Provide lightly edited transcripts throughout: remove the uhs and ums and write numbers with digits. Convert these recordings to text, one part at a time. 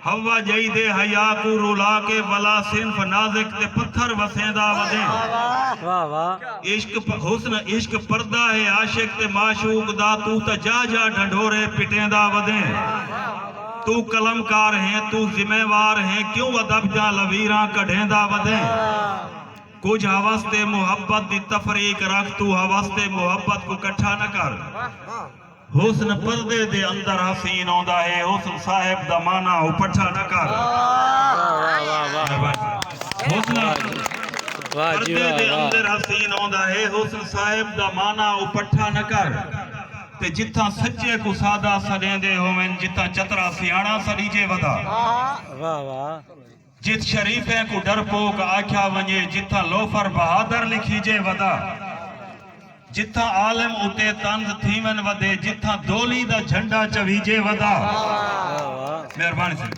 हवा जई दे हया को रुला के वला सिंफ नाज़िक ते पत्थर वसेंदा वदे। वाह वाह। इश्क हुस्न इश्क पर्दा है आशिक ते माशूक दा तू त जा जा ढंढोरे पिटेंदा वदे। तू कलमकार है तू जिम्मेवार है क्यों अदब जा लवीरा कढेंदा वदे। कुछ हवस ते मोहब्बत दी तफरीक रख तू हवस ते मोहब्बत को इकट्ठा न कर। हुस्न पर्दे दे अंदर हसीन आंदा है हुस्न साहिब दा माना उपठा न कर। हुस्न पर्दे दे अंदर हसीन आंदा है हुस्न साहिब दा माना उपठा न कर। ते जिथा सच्चे को सादा सडेंदे होवन जिथा चतरा सियाणा सडीजे वदा। वाह वाह। जित शरीफे को डरपोक आख्या वने जिथा लोफर बहादुर लिखीजे वदा। जिथा आलम उते तंज थीवन वदे जिथा दोली दा झंडा चवीजे वदा। मेहरबानी से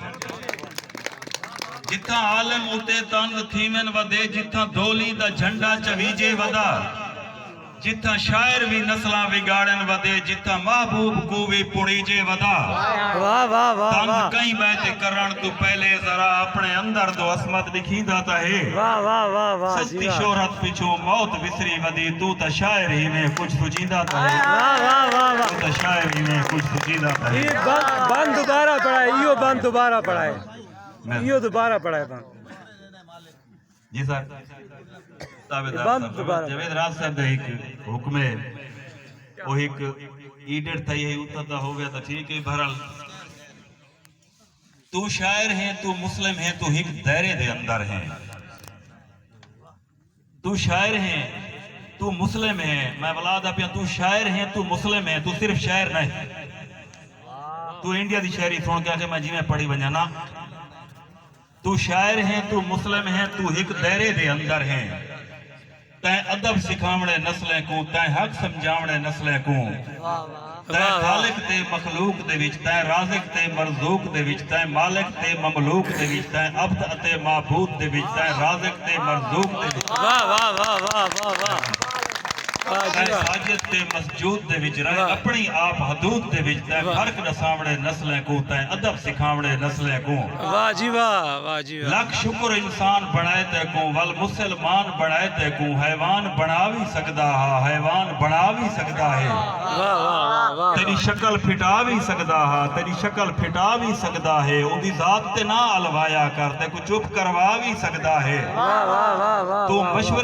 जिथा आलम उते तंज थीवन वदे जिथा दोली दा झंडा चवीजे वदा। जिथा शायर भी नस्ला बिगाड़न वदे जिथा महबूब को भी पुणीजे वदा। वाह वाह वाह। तंज कई बैते करण तू पहले जरा अपने अंदर तो असमत लिखींदा ता है। वाह वाह वाह वाह। सस्ती शोहरत पिछो मौत विसरी वदी तू त शायर ही में कुछ सुजीदा ता है। वाह वाह वाह वाह। तू त शायर ही में कुछ सुजीदा ता है। ये बंद दोबारा पढ़ाए यो बंद दोबारा पढ़ाए यो दोबारा पढ़ाए बंद। जी सर जवेद राज साहब दा एक हुक्म है वो एक ईडेट थई है उतना हो गया था ठीक है। बहरहाल तू शायर है तू मुस्लिम है तू एक दायरे दे अंदर है। तू शायर है तू मुस्लिम है मैं बलादा पिया तू शायर है तू मुस्लिम है तू सिर्फ शायर नहीं। तू इंडिया दी शायरी सुन के मैं जिवें पढ़ी वजा ना। तू शायर है तू मुस्लिम है तू एक दायरे दे अंदर है। तै अदब सिखावणे नस्लें को तै हक समझावणे नस्लें को तै खालिक ते मखलूक दे विच तै राज़िक ते मरज़ूक दे विच तै मालिक ते ममलूक दे विच तै अब्द अते माबूद दे विच तै राज़िक ते मरज़ूक दे विच। वाह वाह वाह वाह वाह वाह। तै साजिद ते मसजूद दे विच रह अपनी आप हदूद दे विच तै फर्क दसावणे नस्लें को तै अदब सिखावणे नस्लें को। वाह जी वाह वाह जी वाह। लख शुक्र इंसान बनाए ते को वल मुसलमान बनाए ते को हैवान बना भी सकदा हा हैवान बना भी सकदा है। वाह वाह वाह। तेरी शक्ल फिटा भी सकदा हा तेरी शक्ल फिटा भी सकदा है उदी जात ते ना अलवाया कर ते को चुप करवा भी सकदा है। वाह वाह वाह वाह। तू मशवरे